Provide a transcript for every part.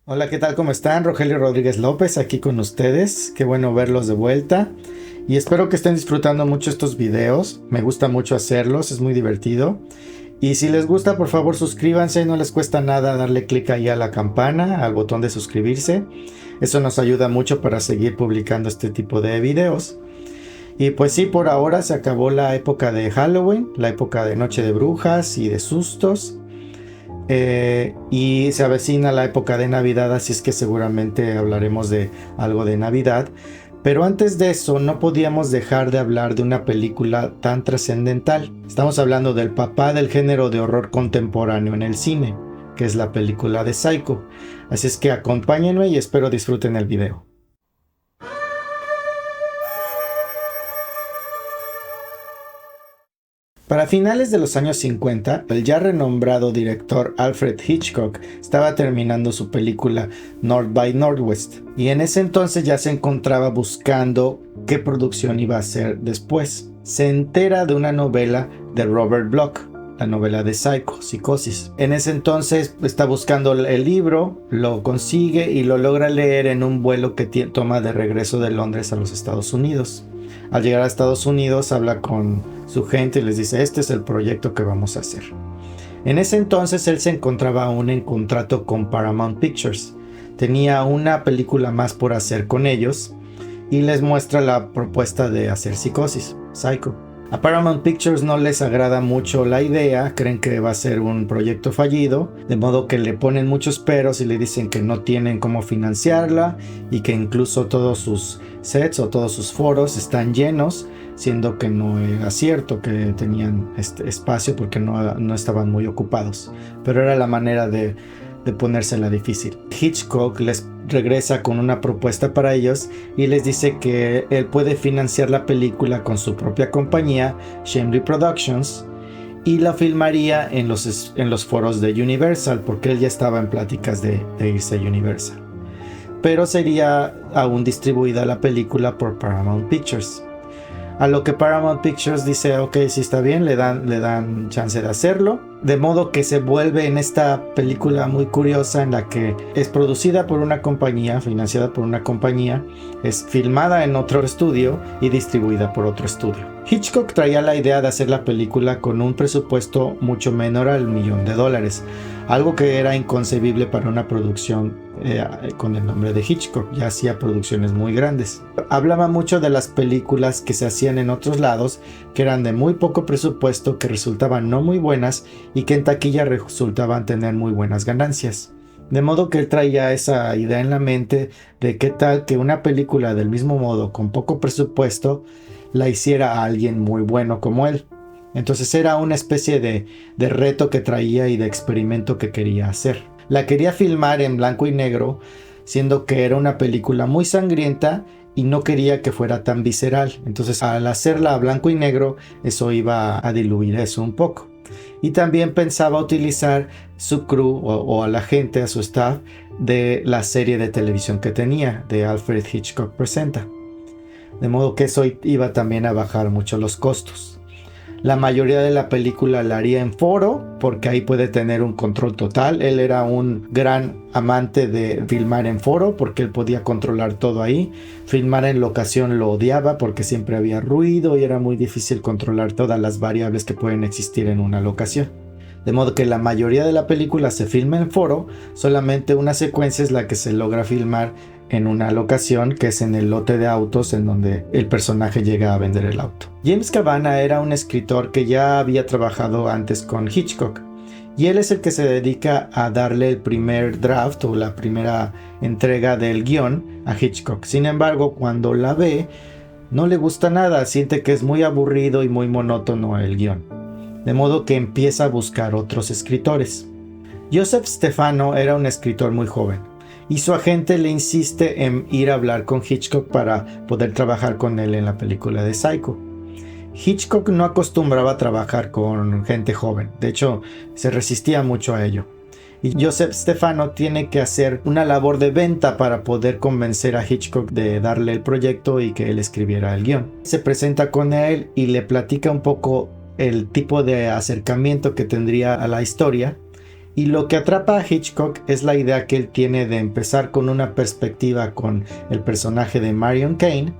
Hola, ¿qué tal? ¿Cómo están? Rogelio Rodríguez López aquí con ustedes. Qué bueno verlos de vuelta. Y espero que estén disfrutando mucho estos videos. Me gusta mucho hacerlos, es muy divertido. Y si les gusta, por favor suscríbanse, no les cuesta nada darle clic ahí a la campana, al botón de suscribirse. Eso nos ayuda mucho para seguir publicando este tipo de videos. Y pues sí, por ahora se acabó la época de Halloween, la época de Noche de Brujas y de sustos. Y se avecina la época de Navidad, así es que seguramente hablaremos de algo de Navidad. Pero antes de eso, no podíamos dejar de hablar de una película tan trascendental. Estamos hablando del papá del género de horror contemporáneo en el cine, que es la película de Psycho. Así es que acompáñenme y espero disfruten el video. Para finales de los años 50, el ya renombrado director Alfred Hitchcock estaba terminando su película North by Northwest, y en ese entonces ya se encontraba buscando qué producción iba a hacer después. Se entera de una novela de Robert Bloch, la novela de Psycho, Psicosis. En ese entonces está buscando el libro, lo consigue y lo logra leer en un vuelo que toma de regreso de Londres a los Estados Unidos. Al llegar a Estados Unidos habla con su gente y les dice: este es el proyecto que vamos a hacer. En ese entonces él se encontraba aún en contrato con Paramount Pictures. Tenía una película más por hacer con ellos y les muestra la propuesta de hacer Psicosis, Psycho. A Paramount Pictures no les agrada mucho la idea, creen que va a ser un proyecto fallido, de modo que le ponen muchos peros y le dicen que no tienen cómo financiarla y que incluso todos sus sets o todos sus foros están llenos, siendo que no era cierto, que tenían espacio porque no estaban muy ocupados. Pero era la manera de ponérsela difícil. Hitchcock les regresa con una propuesta para ellos y les dice que él puede financiar la película con su propia compañía, Shambly Productions, y la filmaría en los foros de Universal, porque él ya estaba en pláticas de irse a Universal. Pero sería aún distribuida la película por Paramount Pictures. A lo que Paramount Pictures dice: ok, sí está bien, le dan chance de hacerlo. De modo que se vuelve en esta película muy curiosa en la que es producida por una compañía, financiada por una compañía, es filmada en otro estudio y distribuida por otro estudio. Hitchcock traía la idea de hacer la película con un presupuesto mucho menor al $1,000,000, algo que era inconcebible para una producción con el nombre de Hitchcock. Ya hacía producciones muy grandes. Hablaba mucho de las películas que se hacían en otros lados, que eran de muy poco presupuesto, que resultaban no muy buenas y que en taquilla resultaban tener muy buenas ganancias. De modo que él traía esa idea en la mente de qué tal que una película del mismo modo, con poco presupuesto, la hiciera a alguien muy bueno como él. Entonces era una especie de reto que traía y de experimento que quería hacer. La quería filmar en blanco y negro, siendo que era una película muy sangrienta y no quería que fuera tan visceral. Entonces, al hacerla a blanco y negro, eso iba a diluir eso un poco. Y también pensaba utilizar su crew o a la gente, a su staff, de la serie de televisión que tenía, de Alfred Hitchcock Presenta. De modo que eso iba también a bajar mucho los costos. La mayoría de la película la haría en foro, porque ahí puede tener un control total. Él era un gran amante de filmar en foro, porque él podía controlar todo ahí. Filmar en locación lo odiaba, porque siempre había ruido y era muy difícil controlar todas las variables que pueden existir en una locación. De modo que la mayoría de la película se filma en foro, solamente una secuencia es la que se logra filmar en una locación, que es en el lote de autos en donde el personaje llega a vender el auto. James Cavanagh era un escritor que ya había trabajado antes con Hitchcock, y él es el que se dedica a darle el primer draft o la primera entrega del guión a Hitchcock. Sin embargo, cuando la ve, no le gusta nada, siente que es muy aburrido y muy monótono el guión. De modo que empieza a buscar otros escritores. Joseph Stefano era un escritor muy joven, y su agente le insiste en ir a hablar con Hitchcock para poder trabajar con él en la película de Psycho. Hitchcock no acostumbraba a trabajar con gente joven, de hecho se resistía mucho a ello. Y Joseph Stefano tiene que hacer una labor de venta para poder convencer a Hitchcock de darle el proyecto y que él escribiera el guión. Se presenta con él y le platica un poco el tipo de acercamiento que tendría a la historia, Y lo que atrapa a Hitchcock es la idea que él tiene de empezar con una perspectiva con el personaje de Marion Kane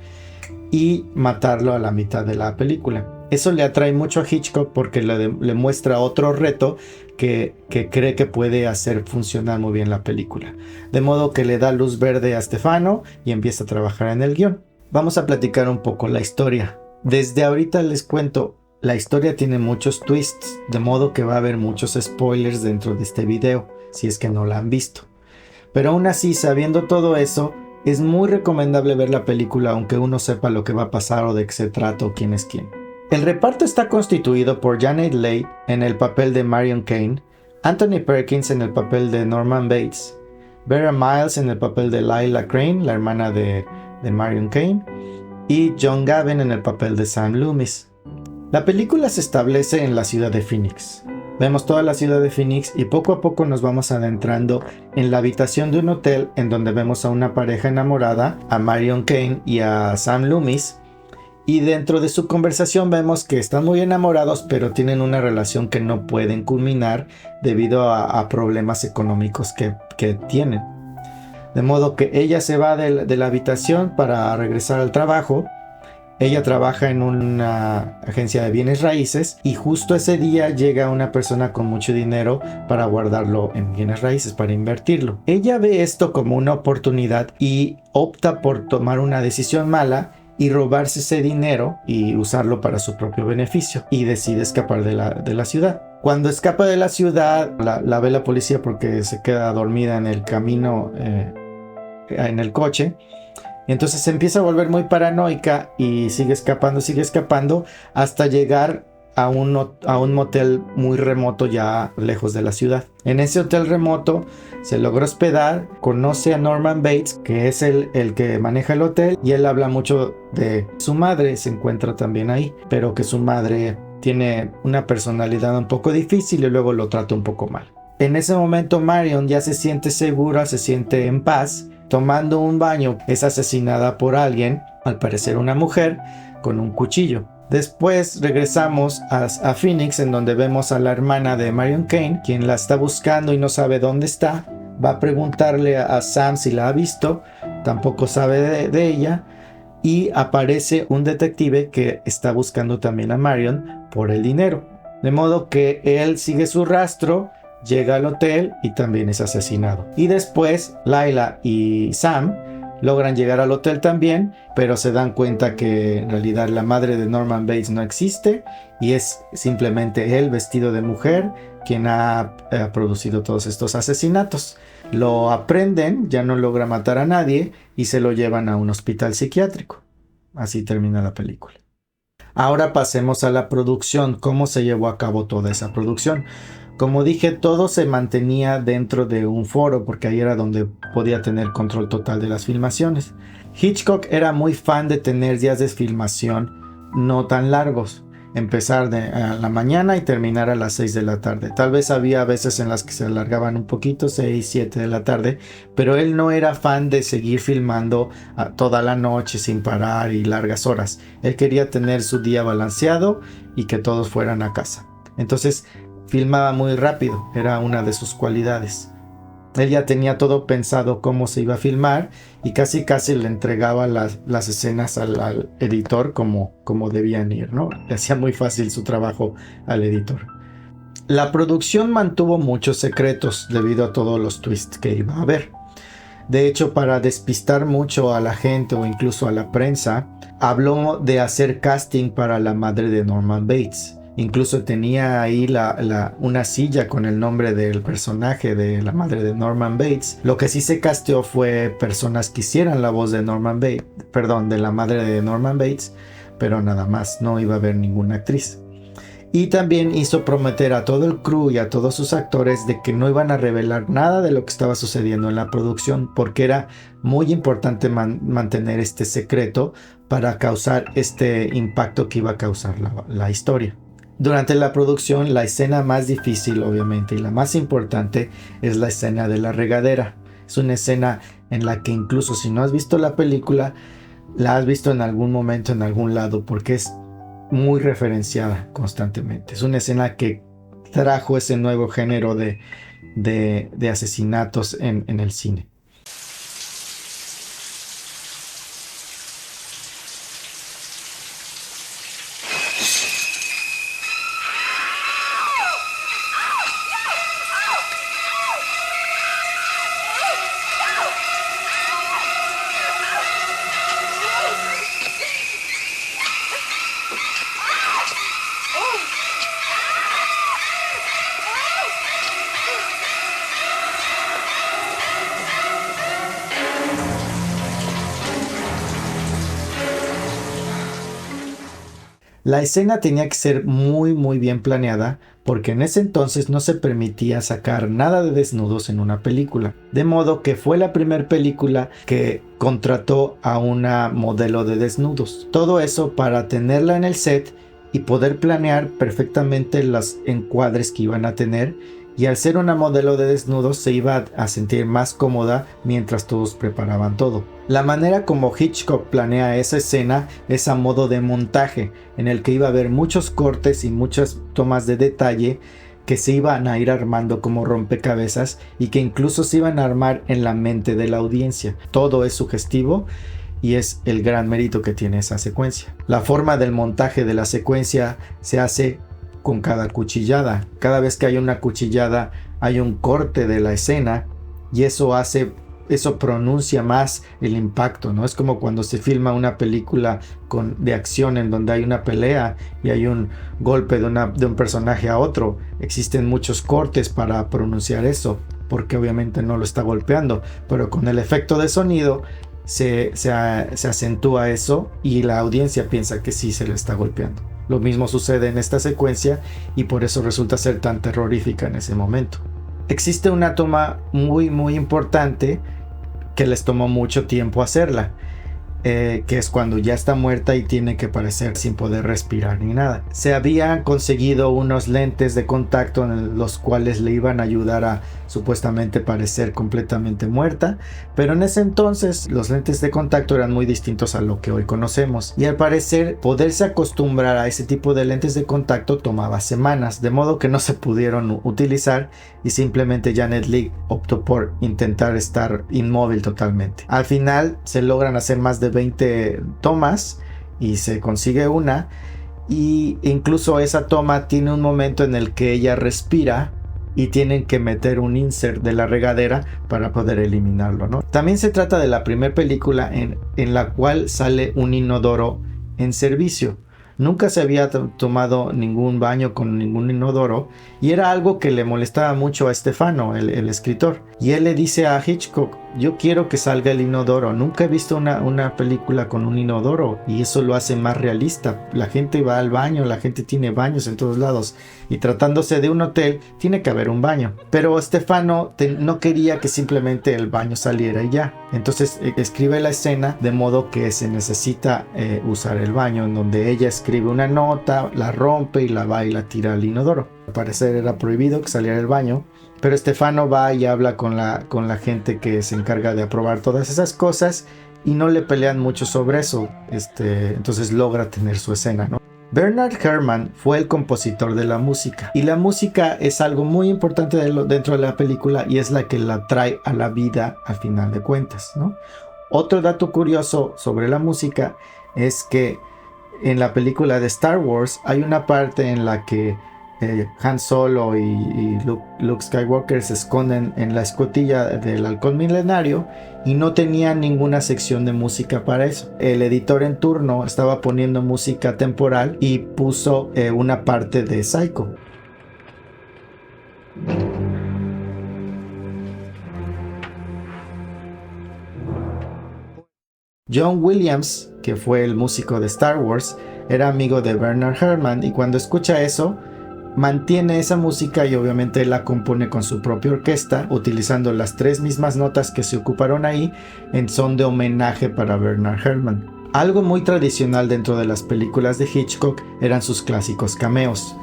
y matarlo a la mitad de la película. Eso le atrae mucho a Hitchcock porque le muestra otro reto que cree que puede hacer funcionar muy bien la película. De modo que le da luz verde a Stefano y empieza a trabajar en el guión. Vamos a platicar un poco la historia. Desde ahorita les cuento, la historia tiene muchos twists, de modo que va a haber muchos spoilers dentro de este video, si es que no la han visto. Pero aún así, sabiendo todo eso, es muy recomendable ver la película aunque uno sepa lo que va a pasar o de qué se trata o quién es quién. El reparto está constituido por Janet Leigh en el papel de Marion Kane, Anthony Perkins en el papel de Norman Bates, Vera Miles en el papel de Lila Crane, la hermana de Marion Kane, y John Gavin en el papel de Sam Loomis. La película se establece en la ciudad de Phoenix. Vemos toda la ciudad de Phoenix y poco a poco nos vamos adentrando en la habitación de un hotel en donde vemos a una pareja enamorada, a Marion Kane y a Sam Loomis. Y dentro de su conversación vemos que están muy enamorados, pero tienen una relación que no pueden culminar debido a problemas económicos que tienen. De modo que ella se va de la habitación para regresar al trabajo. Ella trabaja en una agencia de bienes raíces y justo ese día llega una persona con mucho dinero para guardarlo en bienes raíces, para invertirlo. Ella ve esto como una oportunidad y opta por tomar una decisión mala y robarse ese dinero y usarlo para su propio beneficio, y decide escapar de la ciudad. Cuando escapa de la ciudad, la ve la policía porque se queda dormida en el camino, en el coche. Entonces se empieza a volver muy paranoica y sigue escapando hasta llegar a un motel muy remoto ya lejos de la ciudad. En ese hotel remoto se logra hospedar, conoce a Norman Bates, que es el que maneja el hotel, y él habla mucho de su madre, se encuentra también ahí, pero que su madre tiene una personalidad un poco difícil y luego lo trata un poco mal. En ese momento Marion ya se siente segura, se siente en paz. Tomando un baño, es asesinada por alguien, al parecer una mujer, con un cuchillo. Después regresamos a Phoenix, en donde vemos a la hermana de Marion Kane, quien la está buscando y no sabe dónde está. Va a preguntarle a Sam si la ha visto, tampoco sabe de ella. Y aparece un detective que está buscando también a Marion por el dinero. De modo que él sigue su rastro, llega al hotel y también es asesinado. Y después Lila y Sam logran llegar al hotel también, pero se dan cuenta que en realidad la madre de Norman Bates no existe y es simplemente él vestido de mujer quien ha producido todos estos asesinatos. Lo aprenden, ya no logra matar a nadie y se lo llevan a un hospital psiquiátrico. Así termina la película. Ahora pasemos a la producción, cómo se llevó a cabo toda esa producción. Como dije, todo se mantenía dentro de un foro porque ahí era donde podía tener control total de las filmaciones. Hitchcock era muy fan de tener días de filmación no tan largos, empezar a la mañana y terminar a las 6 de la tarde. Tal vez había veces en las que se alargaban un poquito, 6, 7 de la tarde, pero él no era fan de seguir filmando toda la noche sin parar y largas horas. Él quería tener su día balanceado y que todos fueran a casa. Entonces, filmaba muy rápido, era una de sus cualidades. Él ya tenía todo pensado cómo se iba a filmar y casi le entregaba las escenas al editor como debían ir, ¿no? Le hacía muy fácil su trabajo al editor. La producción mantuvo muchos secretos debido a todos los twists que iba a haber. De hecho, para despistar mucho a la gente o incluso a la prensa, habló de hacer casting para la madre de Norman Bates. Incluso tenía ahí una silla con el nombre del personaje de la madre de Norman Bates. Lo que sí se casteó fue personas que hicieran la voz de Norman Bates, de la madre de Norman Bates, pero nada más, no iba a haber ninguna actriz. Y también hizo prometer a todo el crew y a todos sus actores de que no iban a revelar nada de lo que estaba sucediendo en la producción, porque era muy importante mantener este secreto para causar este impacto que iba a causar la historia. Durante la producción, la escena más difícil, obviamente, y la más importante es la escena de la regadera. Es una escena en la que incluso si no has visto la película, la has visto en algún momento, en algún lado, porque es muy referenciada constantemente. Es una escena que trajo ese nuevo género de de asesinatos en el cine. La escena tenía que ser muy bien planeada porque en ese entonces no se permitía sacar nada de desnudos en una película. De modo que fue la primera película que contrató a una modelo de desnudos. Todo eso para tenerla en el set y poder planear perfectamente los encuadres que iban a tener. Y al ser una modelo de desnudos se iba a sentir más cómoda mientras todos preparaban todo. La manera como Hitchcock planea esa escena es a modo de montaje, en el que iba a haber muchos cortes y muchas tomas de detalle que se iban a ir armando como rompecabezas y que incluso se iban a armar en la mente de la audiencia. Todo es sugestivo y es el gran mérito que tiene esa secuencia. La forma del montaje de la secuencia se hace con cada cuchillada. Cada vez que hay una cuchillada hay un corte de la escena y eso pronuncia más el impacto, ¿no? Es como cuando se filma una película de acción en donde hay una pelea y hay un golpe de un personaje a otro. Existen muchos cortes para pronunciar eso, porque obviamente no lo está golpeando, pero con el efecto de sonido se acentúa eso y la audiencia piensa que sí se le está golpeando. Lo mismo sucede en esta secuencia y por eso resulta ser tan terrorífica en ese momento. Existe una toma muy importante que les tomó mucho tiempo hacerla, que es cuando ya está muerta y tiene que parecer sin poder respirar ni nada. Se habían conseguido unos lentes de contacto en los cuales le iban a ayudar a supuestamente parecer completamente muerta, pero en ese entonces los lentes de contacto eran muy distintos a lo que hoy conocemos y al parecer poderse acostumbrar a ese tipo de lentes de contacto tomaba semanas, de modo que no se pudieron utilizar y simplemente Janet Leigh optó por intentar estar inmóvil totalmente. Al final se logran hacer más de 20 tomas y se consigue una, y incluso esa toma tiene un momento en el que ella respira y tienen que meter un insert de la regadera para poder eliminarlo, ¿no? También se trata de la primera película en la cual sale un inodoro en servicio. Nunca se había tomado ningún baño con ningún inodoro y era algo que le molestaba mucho a Stefano, el escritor. Y él le dice a Hitchcock: yo quiero que salga el inodoro. Nunca he visto una película con un inodoro y eso lo hace más realista. La gente va al baño, la gente tiene baños en todos lados y tratándose de un hotel tiene que haber un baño. Pero Stefano no quería que simplemente el baño saliera y ya. Entonces escribe la escena de modo que se necesita usar el baño, en donde ella escribe una nota, la rompe y la va y la tira al inodoro. Al parecer era prohibido que saliera del baño, pero Stefano va y habla con la gente que se encarga de aprobar todas esas cosas y no le pelean mucho sobre eso. Entonces logra tener su escena, ¿no? Bernard Herrmann fue el compositor de la música y la música es algo muy importante dentro de la película y es la que la trae a la vida al final de cuentas, ¿no? Otro dato curioso sobre la música es que en la película de Star Wars hay una parte en la que Han Solo y Luke Skywalker se esconden en la escotilla del halcón milenario y no tenían ninguna sección de música para eso. El editor en turno estaba poniendo música temporal y puso una parte de Psycho. John Williams, que fue el músico de Star Wars, era amigo de Bernard Herrmann y cuando escucha eso mantiene esa música y obviamente la compone con su propia orquesta, utilizando las 3 mismas notas que se ocuparon ahí en son de homenaje para Bernard Herrmann. Algo muy tradicional dentro de las películas de Hitchcock eran sus clásicos cameos.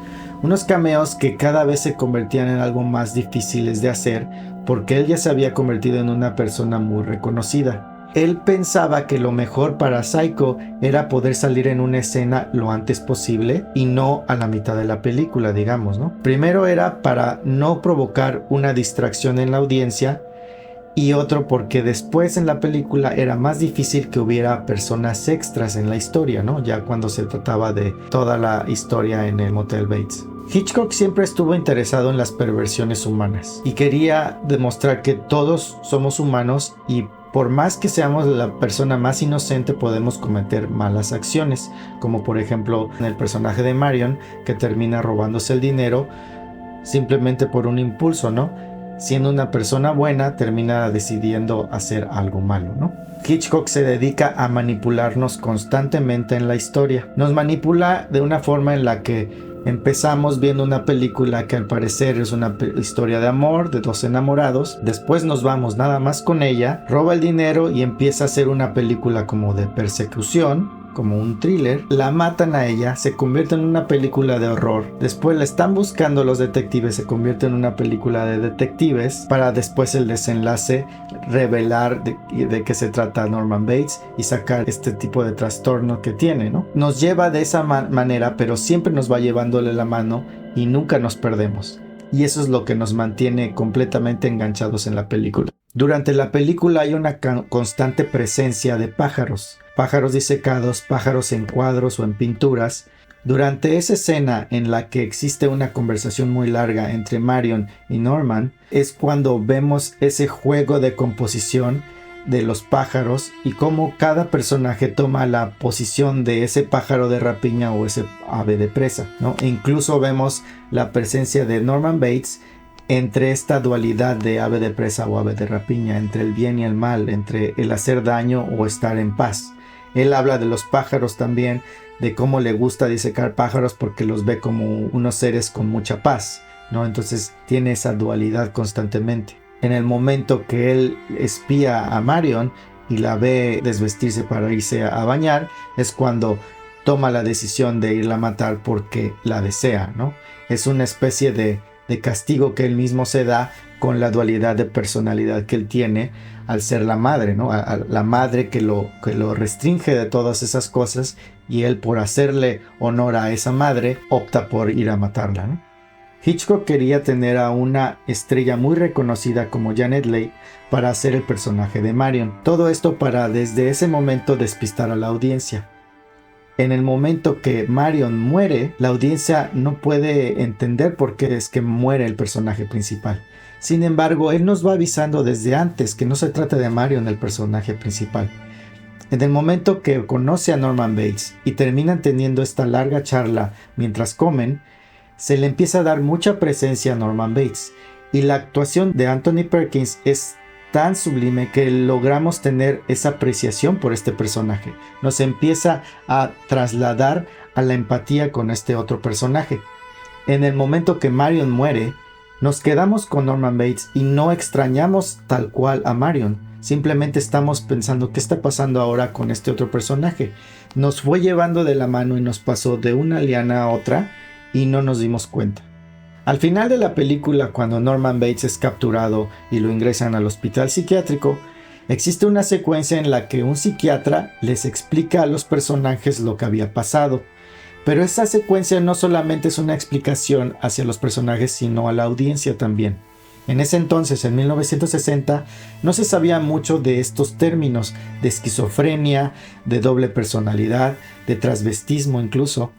Unos cameos que cada vez se convertían en algo más difíciles de hacer porque él ya se había convertido en una persona muy reconocida. él pensaba que lo mejor para Psycho era poder salir en una escena lo antes posible y no a la mitad de la película, digamos, ¿no? Primero era para no provocar una distracción en la audiencia, y otro porque después en la película era más difícil que hubiera personas extras en la historia, ¿no? Ya cuando se trataba de toda la historia en el Motel Bates. Hitchcock siempre estuvo interesado en las perversiones humanas y quería demostrar que todos somos humanos y por más que seamos la persona más inocente podemos cometer malas acciones, como por ejemplo en el personaje de Marion, que termina robándose el dinero simplemente por un impulso, ¿no? Siendo una persona buena, termina decidiendo hacer algo malo, ¿no? Hitchcock se dedica a manipularnos constantemente en la historia. Nos manipula de una forma en la que empezamos viendo una película que al parecer es una historia de amor, de dos enamorados. Después nos vamos nada más con ella, roba el dinero y empieza a hacer una película como de persecución, como un thriller. La matan a ella, se convierte en una película de horror. Después la están buscando los detectives, se convierte en una película de detectives, para después el desenlace revelar de qué se trata Norman Bates y sacar este tipo de trastorno que tiene, ¿no? Nos lleva de esa manera, pero siempre nos va llevándole la mano y nunca nos perdemos. Y eso es lo que nos mantiene completamente enganchados en la película. Durante la película hay una constante presencia de pájaros. Pájaros disecados, pájaros en cuadros o en pinturas. Durante esa escena en la que existe una conversación muy larga entre Marion y Norman, es cuando vemos ese juego de composición de los pájaros y cómo cada personaje toma la posición de ese pájaro de rapiña o ese ave de presa, ¿no? E incluso vemos la presencia de Norman Bates entre esta dualidad de ave de presa o ave de rapiña, entre el bien y el mal, entre el hacer daño o estar en paz. Él habla de los pájaros también, de cómo le gusta disecar pájaros porque los ve como unos seres con mucha paz, ¿no? Entonces tiene esa dualidad constantemente. En el momento que él espía a Marion y la ve desvestirse para irse a bañar, es cuando toma la decisión de irla a matar porque la desea, ¿no? Es una especie de castigo que él mismo se da con la dualidad de personalidad que él tiene al ser la madre, ¿no? A la madre que lo restringe de todas esas cosas, y él, por hacerle honor a esa madre, opta por ir a matarla, ¿no? Hitchcock quería tener a una estrella muy reconocida como Janet Leigh para hacer el personaje de Marion. Todo esto para desde ese momento despistar a la audiencia. En el momento que Marion muere, la audiencia no puede entender por qué es que muere el personaje principal. Sin embargo, él nos va avisando desde antes que no se trata de Marion el personaje principal. En el momento que conoce a Norman Bates y terminan teniendo esta larga charla mientras comen, se le empieza a dar mucha presencia a Norman Bates, y la actuación de Anthony Perkins es tan sublime que logramos tener esa apreciación por este personaje. Nos empieza a trasladar a la empatía con este otro personaje. En el momento que Marion muere, nos quedamos con Norman Bates y no extrañamos tal cual a Marion. Simplemente estamos pensando qué está pasando ahora con este otro personaje. Nos fue llevando de la mano y nos pasó de una liana a otra y no nos dimos cuenta. Al final de la película, cuando Norman Bates es capturado y lo ingresan al hospital psiquiátrico, existe una secuencia en la que un psiquiatra les explica a los personajes lo que había pasado. Pero esa secuencia no solamente es una explicación hacia los personajes, sino a la audiencia también. En ese entonces, en 1960, no se sabía mucho de estos términos de esquizofrenia, de doble personalidad, de transvestismo incluso,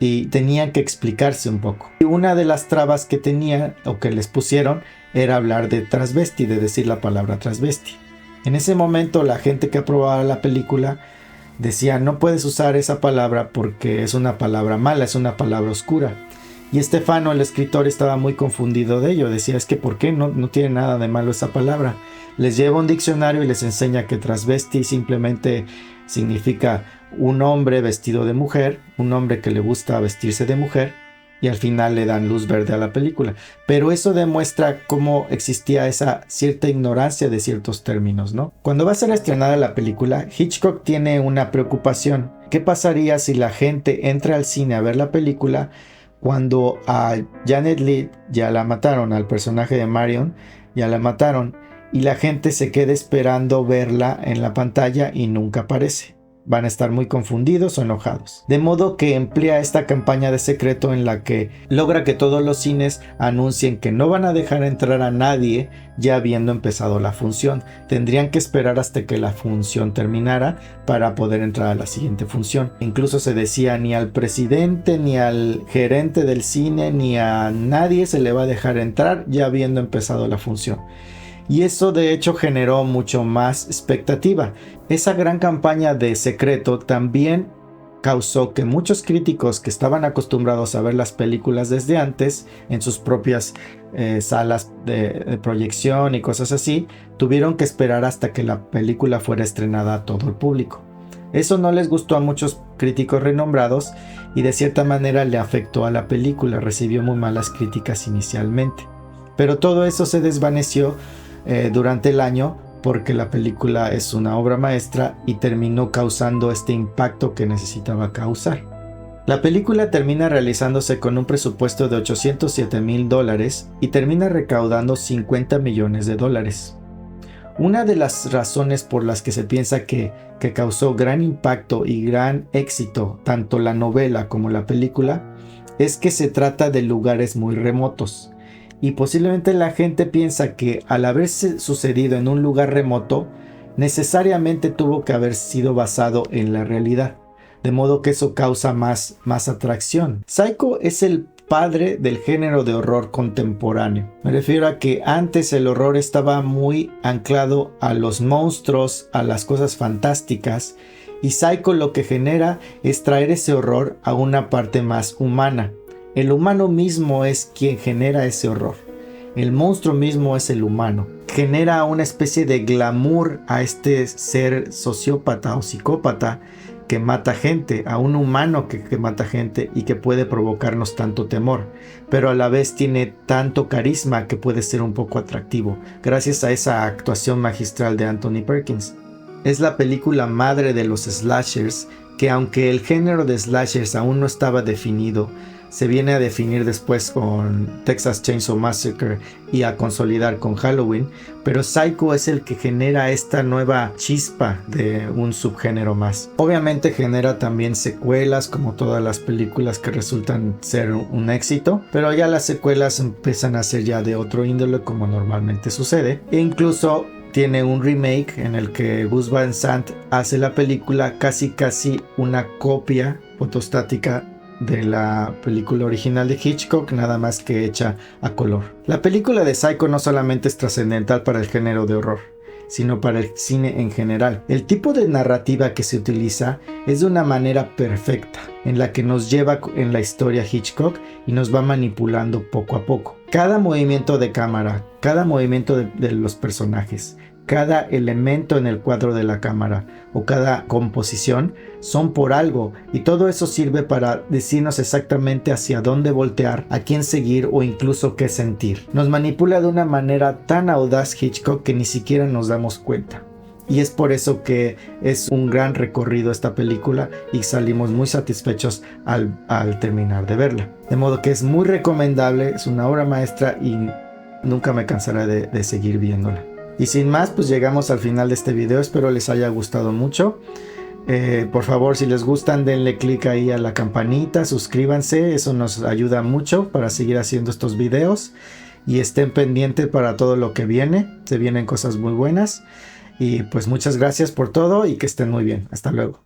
y tenían que explicarse un poco. Y una de las trabas que tenían o que les pusieron era hablar de transvesti, de decir la palabra transvesti. En ese momento la gente que aprobaba la película decía: no puedes usar esa palabra porque es una palabra mala, es una palabra oscura. Y Stefano, el escritor, estaba muy confundido de ello. Decía: es que ¿por qué? No tiene nada de malo esa palabra. Les lleva un diccionario y les enseña que transvesti simplemente significa un hombre vestido de mujer, un hombre que le gusta vestirse de mujer, y al final le dan luz verde a la película. Pero eso demuestra cómo existía esa cierta ignorancia de ciertos términos, ¿no? Cuando va a ser estrenada la película, Hitchcock tiene una preocupación. ¿Qué pasaría si la gente entra al cine a ver la película cuando a Janet Leigh ya la mataron, al personaje de Marion ya la mataron, y la gente se queda esperando verla en la pantalla y nunca aparece. Van a estar muy confundidos o enojados. De modo que emplea esta campaña de secreto en la que logra que todos los cines anuncien que no van a dejar entrar a nadie ya habiendo empezado la función. Tendrían que esperar hasta que la función terminara para poder entrar a la siguiente función. Incluso se decía ni al presidente, ni al gerente del cine, ni a nadie se le va a dejar entrar ya habiendo empezado la función. Y eso de hecho generó mucho más expectativa. Esa gran campaña de secreto también causó que muchos críticos que estaban acostumbrados a ver las películas desde antes en sus propias salas de proyección y cosas así, tuvieron que esperar hasta que la película fuera estrenada a todo el público. Eso no les gustó a muchos críticos renombrados y de cierta manera le afectó a la película, recibió muy malas críticas inicialmente. Pero todo eso se desvaneció durante el año porque la película es una obra maestra y terminó causando este impacto que necesitaba causar. La película termina realizándose con un presupuesto de $807,000 y termina recaudando $50 millones. Una de las razones por las que se piensa que causó gran impacto y gran éxito tanto la novela como la película es que se trata de lugares muy remotos. Y posiblemente la gente piensa que al haberse sucedido en un lugar remoto, necesariamente tuvo que haber sido basado en la realidad. De modo que eso causa más atracción. Psycho es el padre del género de horror contemporáneo. Me refiero a que antes el horror estaba muy anclado a los monstruos, a las cosas fantásticas. Y Psycho lo que genera es traer ese horror a una parte más humana. El humano mismo es quien genera ese horror. El monstruo mismo es el humano. Genera una especie de glamour a este ser sociópata o psicópata que mata gente, a un humano que mata gente y que puede provocarnos tanto temor, pero a la vez tiene tanto carisma que puede ser un poco atractivo, gracias a esa actuación magistral de Anthony Perkins. Es la película madre de los slashers, que aunque el género de slashers aún no estaba definido, se viene a definir después con Texas Chainsaw Massacre y a consolidar con Halloween, pero Psycho es el que genera esta nueva chispa de un subgénero más. Obviamente genera también secuelas como todas las películas que resultan ser un éxito, pero ya las secuelas empiezan a ser ya de otro índole como normalmente sucede, e incluso tiene un remake en el que Gus Van Sant hace la película casi una copia fotostática de la película original de Hitchcock, nada más que hecha a color. La película de Psycho no solamente es trascendental para el género de horror, sino para el cine en general. El tipo de narrativa que se utiliza es de una manera perfecta, en la que nos lleva en la historia Hitchcock y nos va manipulando poco a poco. Cada movimiento de cámara, cada movimiento de los personajes, cada elemento en el cuadro de la cámara o cada composición son por algo, y todo eso sirve para decirnos exactamente hacia dónde voltear, a quién seguir o incluso qué sentir. Nos manipula de una manera tan audaz Hitchcock que ni siquiera nos damos cuenta. Y es por eso que es un gran recorrido esta película y salimos muy satisfechos al terminar de verla. De modo que es muy recomendable, es una obra maestra y nunca me cansaré de seguir viéndola. Y sin más, pues llegamos al final de este video. Espero les haya gustado mucho. Por favor, si les gustan, denle click ahí a la campanita, suscríbanse, eso nos ayuda mucho para seguir haciendo estos videos. Y estén pendientes para todo lo que viene. Se vienen cosas muy buenas. Y pues muchas gracias por todo y que estén muy bien. Hasta luego.